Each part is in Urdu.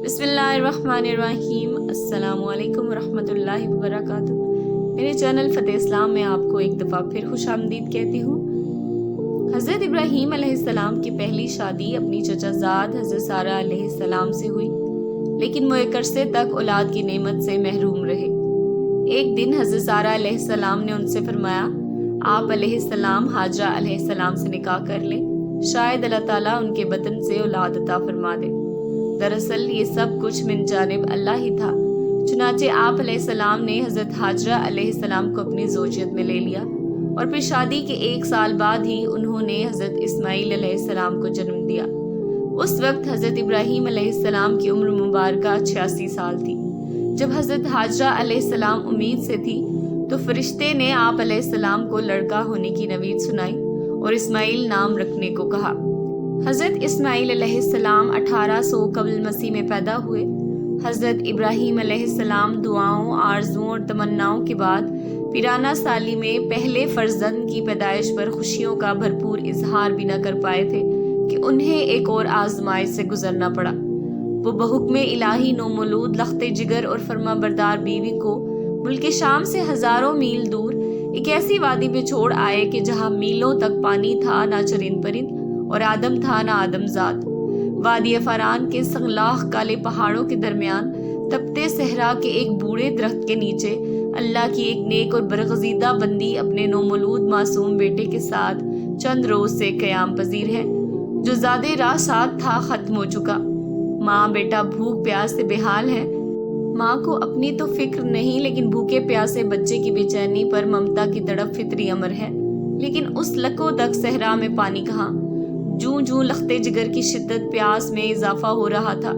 بسم اللہ الرحمن الرحیم۔ السلام علیکم ورحمۃ اللہ وبرکاتہ۔ میرے چینل فتح اسلام میں آپ کو ایک دفعہ پھر خوش آمدید کہتی ہوں۔ حضرت ابراہیم علیہ السلام کی پہلی شادی اپنی چچا زاد حضرت سارہ علیہ السلام سے ہوئی، لیکن وہ ایک عرصے تک اولاد کی نعمت سے محروم رہے۔ ایک دن حضرت سارہ علیہ السلام نے ان سے فرمایا، آپ علیہ السلام حاجرہ علیہ السلام سے نکاح کر لیں، شاید اللہ تعالیٰ ان کے بطن سے اولاد عطا فرما دے۔ دراصل یہ سب کچھ من جانب اللہ ہی تھا۔ چنانچہ آپ علیہ السلام نے حضرت حاجرہ علیہ السلام کو اپنی زوجیت میں لے لیا، اور پھر شادی کے 1 سال بعد ہی انہوں نے حضرت اسماعیل علیہ السلام کو جنم دیا۔ اس وقت حضرت ابراہیم علیہ السلام کی عمر مبارکہ 86 سال تھی۔ جب حضرت حاجرہ علیہ السلام امید سے تھی تو فرشتے نے آپ علیہ السلام کو لڑکا ہونے کی نوید سنائی اور اسماعیل نام رکھنے کو کہا۔ حضرت اسماعیل علیہ السلام 1800 قبل مسیح میں پیدا ہوئے۔ حضرت ابراہیم علیہ السلام دعاؤں، آرزوؤں اور تمناؤں کے بعد پیرانہ سالی میں پہلے فرزند کی پیدائش پر خوشیوں کا بھرپور اظہار بھی نہ کر پائے تھے کہ انہیں ایک اور آزمائش سے گزرنا پڑا۔ وہ بحکم الہی نومولود لخت جگر اور فرما بردار بیوی کو ملک شام سے ہزاروں میل دور ایک ایسی وادی میں چھوڑ آئے کہ جہاں میلوں تک پانی تھا نہ چرند پرند اور آدم تھا نہ آدم زاد۔ وادی فاران کے سنگلاخ کالے پہاڑوں کے درمیان تپتے صحرا کے ایک بوڑھے درخت کے نیچے اللہ کی ایک نیک اور برگزیدہ بندی اپنے نومولود معصوم بیٹے کے ساتھ چند روز سے قیام پذیر ہے، جو زیادہ راہ سات تھا ختم ہو چکا۔ ماں بیٹا بھوک پیاس سے بے حال ہے۔ ماں کو اپنی تو فکر نہیں، لیکن بھوکے پیاسے بچے کی بے چینی پر ممتا کی تڑپ فطری امر ہے۔ لیکن اس لکو دک صحرا میں پانی کہاں؟ جوں جوں لخت جگر کی شدت پیاس میں اضافہ ہو رہا تھا،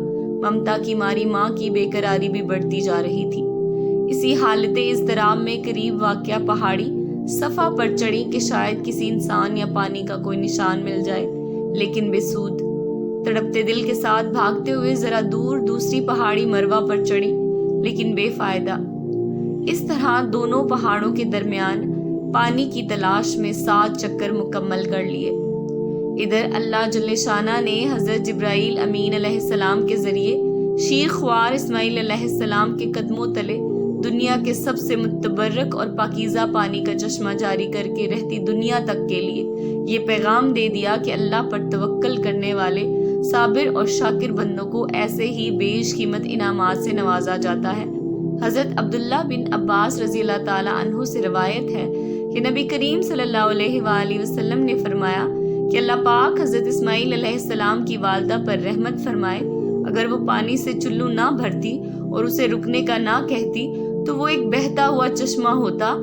ممتا کی ماری ماں کی بے قراری بھی بڑھتی جا رہی تھی۔ اسی حالت اضطراب میں قریب واقع پہاڑی صفا پر چڑھی کہ شاید کسی انسان یا پانی کا کوئی نشان مل جائے، لیکن بے سود۔ تڑپتے دل کے ساتھ بھاگتے ہوئے ذرا دور دوسری پہاڑی مروا پر چڑھی، لیکن بے فائدہ۔ اس طرح دونوں پہاڑوں کے درمیان پانی کی تلاش میں 7 چکر مکمل کر لیے۔ ادھر اللہ جل شانہ نے حضرت جبرائیل امین علیہ السلام کے ذریعے شیر خوار اسماعیل علیہ السلام کے قدموں تلے دنیا کے سب سے متبرک اور پاکیزہ پانی کا چشمہ جاری کر کے رہتی دنیا تک کے لیے یہ پیغام دے دیا کہ اللہ پر توکل کرنے والے صابر اور شاکر بندوں کو ایسے ہی بیش قیمت انعامات سے نوازا جاتا ہے۔ حضرت عبداللہ بن عباس رضی اللہ تعالیٰ عنہ سے روایت ہے کہ نبی کریم صلی اللہ علیہ وآلہ وسلم نے فرمایا کہ اللہ پاک حضرت اسماعیل علیہ السلام کی والدہ پر رحمت فرمائے، اگر وہ پانی سے چلو نہ بھرتی اور اسے رکنے کا نہ کہتی تو وہ ایک بہتا ہوا چشمہ ہوتا۔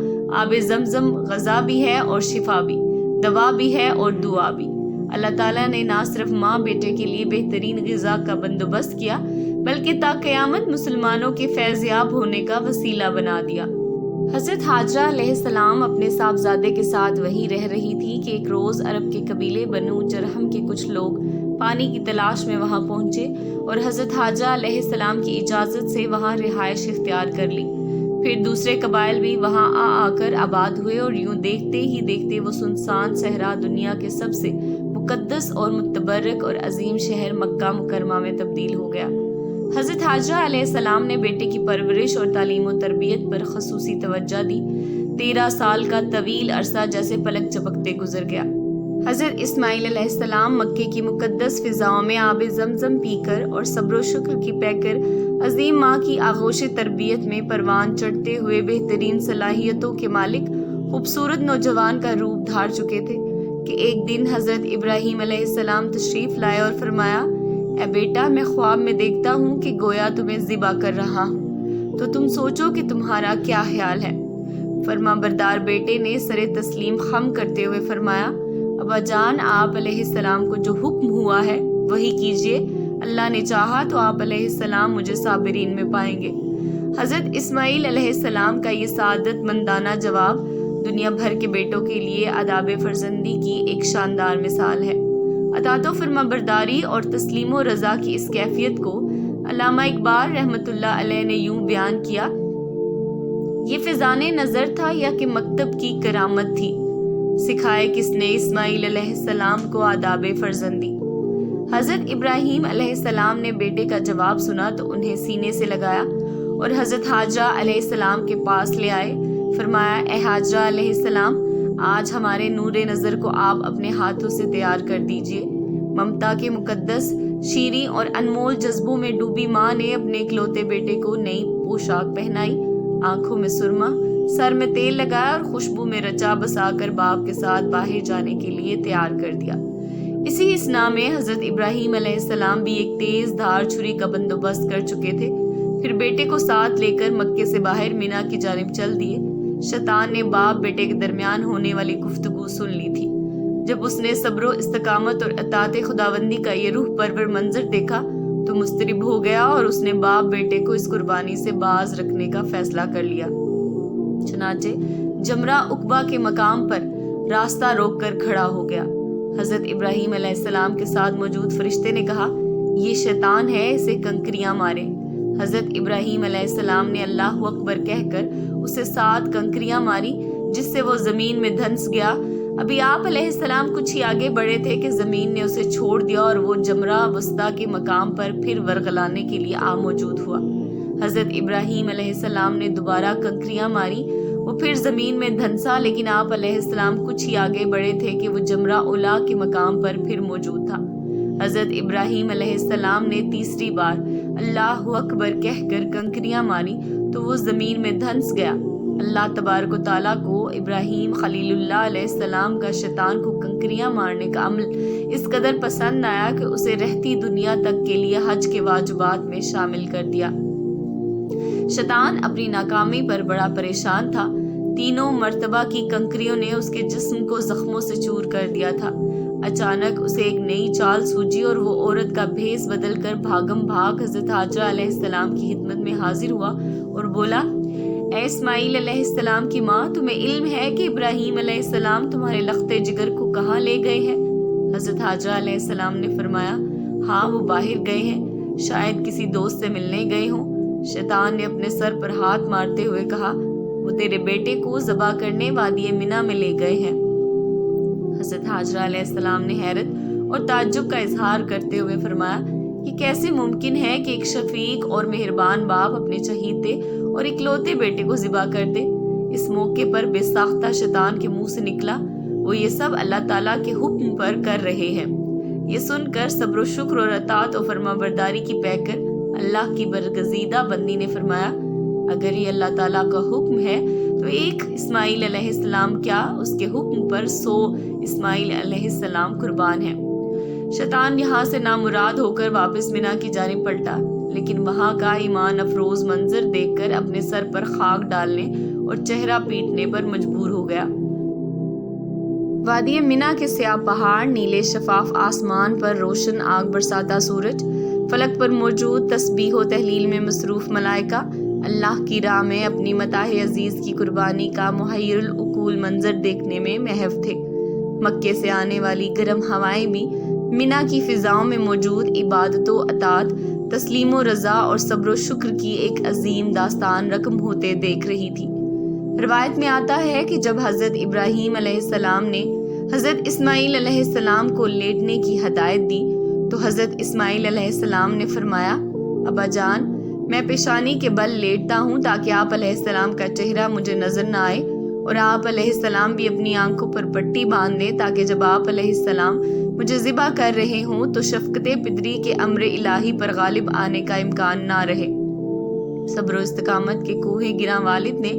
آب زمزم غذا بھی ہے اور شفا بھی، دوا بھی ہے اور دعا بھی۔ اللہ تعالیٰ نے نہ صرف ماں بیٹے کے لیے بہترین غذا کا بندوبست کیا، بلکہ تا قیامت مسلمانوں کے فیض یاب ہونے کا وسیلہ بنا دیا۔ حضرت حاجرہ علیہ السلام اپنے صاحبزادے کے ساتھ وہیں رہ رہی تھی کہ ایک روز عرب کے قبیلے بنو جرہم کے کچھ لوگ پانی کی تلاش میں وہاں پہنچے اور حضرت حاجرہ علیہ السلام کی اجازت سے وہاں رہائش اختیار کر لی۔ پھر دوسرے قبائل بھی وہاں آ کر آباد ہوئے اور یوں دیکھتے ہی دیکھتے وہ سنسان صحرا دنیا کے سب سے مقدس اور متبرک اور عظیم شہر مکہ مکرمہ میں تبدیل ہو گیا۔ حضرت حاجرہ علیہ السلام نے بیٹے کی پرورش اور تعلیم و تربیت پر خصوصی توجہ دی۔ 13 سال کا طویل عرصہ جیسے پلک جھپکتے گزر گیا۔ حضرت اسماعیل علیہ السلام مکے کی مقدس فضاؤں میں آب زمزم پی کر اور صبر و شکر کی پے کر عظیم ماں کی آغوش تربیت میں پروان چڑھتے ہوئے بہترین صلاحیتوں کے مالک خوبصورت نوجوان کا روپ دھار چکے تھے کہ ایک دن حضرت ابراہیم علیہ السلام تشریف لائے اور فرمایا، اے بیٹا، میں خواب میں دیکھتا ہوں کہ گویا تمہیں ذبح کر رہا ہوں، تو تم سوچو کہ تمہارا کیا خیال ہے؟ فرما بردار بیٹے نے سر تسلیم خم کرتے ہوئے فرمایا، ابا جان، آپ علیہ السلام کو جو حکم ہوا ہے وہی کیجیے، اللہ نے چاہا تو آپ علیہ السلام مجھے صابرین میں پائیں گے۔ حضرت اسماعیل علیہ السلام کا یہ سعادت مندانہ جواب دنیا بھر کے بیٹوں کے لیے آداب فرزندی کی ایک شاندار مثال ہے۔ اطاعت و فرما برداری اور تسلیم و رضا کی اس کیفیت کو علامہ اقبال رحمۃ اللہ علیہ نے یوں بیان کیا، یہ فیضان نظر تھا یا کہ مکتب کی کرامت تھی، سکھائے کس نے اسماعیل علیہ السلام کو آداب فرزندی۔ حضرت ابراہیم علیہ السلام نے بیٹے کا جواب سنا تو انہیں سینے سے لگایا اور حضرت حاجرہ علیہ السلام کے پاس لے آئے۔ فرمایا، اے حاجرہ علیہ السلام، آج ہمارے نور نظر کو آپ اپنے ہاتھوں سے تیار کر دیجئے۔ ممتا کے مقدس، شیریں اور انمول جذبوں میں ڈوبی ماں نے اپنے اکلوتے بیٹے کو نئی پوشاک پہنائی، آنکھوں میں سرما، سر میں تیل لگایا اور خوشبو میں رچا بسا کر باپ کے ساتھ باہر جانے کے لیے تیار کر دیا۔ اسی اسنا میں حضرت ابراہیم علیہ السلام بھی ایک تیز دھار چھری کا بندوبست کر چکے تھے۔ پھر بیٹے کو ساتھ لے کر مکے سے باہر مینا کی جانب چل دیے۔ شیطان نے باپ بیٹے کے درمیان ہونے والی گفتگو سن لی تھی۔ جب اس نے صبر و استقامت اور اطاعت خداوندی کا یہ روح پرور منظر دیکھا تو مضطرب ہو گیا اور اس نے باپ بیٹے کو اس قربانی سے باز رکھنے کا فیصلہ کر لیا۔ چنانچہ جمرہ عقبہ کے مقام پر راستہ روک کر کھڑا ہو گیا۔ حضرت ابراہیم علیہ السلام کے ساتھ موجود فرشتے نے کہا، یہ شیطان ہے، اسے کنکریاں مارے۔ حضرت ابراہیم علیہ السلام نے اللہ اکبر کہہ کر اسے 7 کنکریاں ماری، جس سے وہ زمین میں دھنس گیا۔ ابھی آپ علیہ السلام کچھ ہی آگے بڑھے تھے کہ زمین نے اسے چھوڑ دیا اور وہ جمرہ وسطیٰ کے مقام پر پھر ورغلانے کے لیے آ موجود ہوا۔ حضرت ابراہیم علیہ السلام نے دوبارہ کنکریاں ماری، وہ پھر زمین میں دھنسا، لیکن آپ علیہ السلام کچھ ہی آگے بڑھے تھے کہ وہ جمرہ اولا کے مقام پر پھر موجود تھا۔ حضرت ابراہیم علیہ السلام نے تیسری بار اللہ اکبر کہہ کر کنکریاں ماری تو وہ زمین میں دھنس گیا۔ اللہ تبارک و تعالیٰ کو ابراہیم خلیل اللہ علیہ السلام کا شیطان کو کنکریاں مارنے کا عمل اس قدر پسند آیا کہ اسے رہتی دنیا تک کے لیے حج کے واجبات میں شامل کر دیا۔ شیطان اپنی ناکامی پر بڑا پریشان تھا۔ 3 مرتبہ کی کنکریوں نے اس کے جسم کو زخموں سے چور کر دیا تھا۔ اچانک اسے ایک نئی چال سوجی اور وہ عورت کا بھیس بدل کر بھاگم بھاگ حضرت حاجرہ علیہ السلام کی خدمت میں حاضر ہوا اور بولا، اے اسماعیل علیہ السلام کی ماں، تمہیں علم ہے کہ ابراہیم علیہ السلام تمہارے لخت جگر کو کہاں لے گئے ہیں؟ حضرت حاجرہ علیہ السلام نے فرمایا، ہاں، وہ باہر گئے ہیں، شاید کسی دوست سے ملنے گئے ہوں۔ شیطان نے اپنے سر پر ہاتھ مارتے ہوئے کہا، وہ تیرے بیٹے کو ذبح کرنے وادی منا میں لے گئے ہیں۔ حضرت حاجرہ علیہ السلام نے حیرت اور تعجب کا اظہار کرتے ہوئے فرمایا، یہ کیسے ممکن ہے کہ ایک شفیق اور مہربان باپ اپنے چہیتے اور اکلوتے بیٹے کو ذبح کر دے؟ اس موقع پر بے ساختہ شیطان کے منہ سے نکلا، وہ یہ سب اللہ تعالیٰ کے حکم پر کر رہے ہیں۔ یہ سن کر صبر و شکر اور اطاعت و فرما برداری کی پیکر اللہ کی برگزیدہ بندی نے فرمایا، اگر یہ اللہ تعالیٰ کا حکم ہے تو ایک اسماعیل علیہ السلام کیا، اس کے حکم پر 100 اسماعیل علیہ السلام قربان ہیں۔ شیطان یہاں سے نامراد ہو کر واپس مینا کی جانب پلٹا، لیکن وہاں کا ایمان افروز منظر دیکھ کر اپنے سر پر خاک ڈالنے اور چہرہ پیٹنے پر مجبور ہو گیا۔ وادی مینا کے سیاہ پہاڑ، نیلے شفاف آسمان پر روشن آگ برساتا سورج، فلک پر موجود تسبیح و تہلیل میں مصروف ملائکہ، اللہ کی راہ میں اپنی متاع عزیز کی قربانی کا محیر العقول منظر دیکھنے میں محو تھے۔ مکے سے آنے والی گرم ہوائیں بھی مینا کی فضاؤں میں موجود عبادت و اطاعت، تسلیم و رضا اور صبر و شکر کی ایک عظیم داستان رقم ہوتے دیکھ رہی تھی۔ روایت میں آتا ہے کہ جب حضرت ابراہیم علیہ السلام نے حضرت اسماعیل علیہ السلام کو لیٹنے کی ہدایت دی تو حضرت اسماعیل علیہ السلام نے فرمایا، ابا جان، میں پیشانی کے بل لیٹتا ہوں تاکہ آپ علیہ السلام کا چہرہ مجھے نظر نہ آئے، اور آپ علیہ السلام بھی اپنی آنکھوں پر پٹی باندھ دیں تاکہ جب آپ علیہ السلام مجھے ذبح کر رہے ہوں تو شفقت پدری کے امر الہی پر غالب آنے کا امکان نہ رہے۔ صبر و استقامت کے کوہ گراں والد نے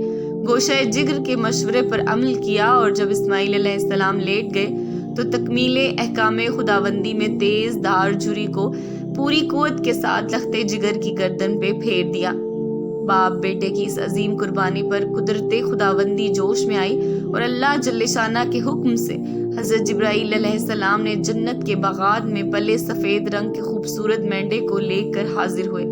گوشہ جگر کے مشورے پر عمل کیا، اور جب اسماعیل علیہ السلام لیٹ گئے تو تکمیل احکام خداوندی میں تیز دھار چھری کو پوری قوت کے ساتھ لخت جگر کی گردن پہ پھیر دیا۔ باپ بیٹے کی اس عظیم قربانی پر قدرت خداوندی جوش میں آئی اور اللہ جل شانہ کے حکم سے حضرت جبرائیل علیہ السلام نے جنت کے باغات میں پلے سفید رنگ کے خوبصورت مینڈے کو لے کر حاضر ہوئے۔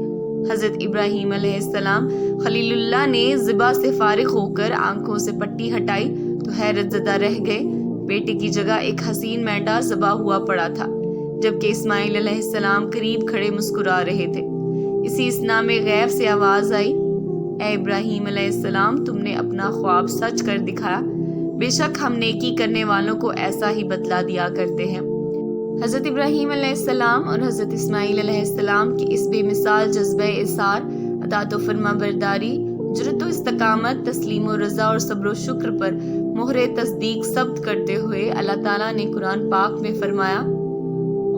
حضرت ابراہیم علیہ السلام خلیل اللہ نے ذبح سے فارغ ہو کر آنکھوں سے پٹی ہٹائی تو حیرت زدہ رہ گئے۔ بیٹے کی جگہ ایک حسین مینڈا ذبح ہوا پڑا تھا، جبکہ اسماعیل علیہ السلام قریب کھڑے مسکرا رہے تھے۔ اسی اثنا میں غیب سے آواز آئی، اے ابراہیم علیہ السلام، تم نے اپنا خواب سچ کر دکھایا، بے شک ہم نیکی کرنے والوں کو ایسا ہی بدلہ دیا کرتے ہیں۔ حضرت ابراہیم علیہ السلام اور حضرت اسماعیل علیہ السلام کی اس بے مثال جذبہ اثار، اطاعت و فرما برداری، جرأت و استقامت، تسلیم و رضا اور صبر و شکر پر مہر تصدیق ثبت کرتے ہوئے اللہ تعالیٰ نے قرآن پاک میں فرمایا،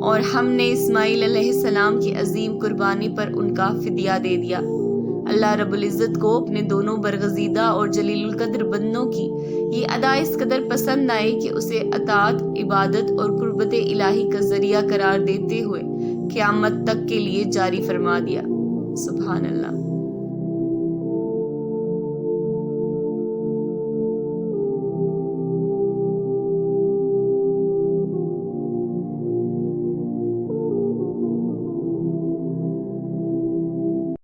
اور ہم نے اسماعیل علیہ السلام کی عظیم قربانی پر ان کا فدیہ دے دیا۔ اللہ رب العزت کو اپنے دونوں برگزیدہ اور جلیل القدر بندوں کی یہ ادا اس قدر پسند آئی کہ اسے اطاعت، عبادت اور قربت الہی کا ذریعہ قرار دیتے ہوئے قیامت تک کے لیے جاری فرما دیا۔ سبحان اللہ۔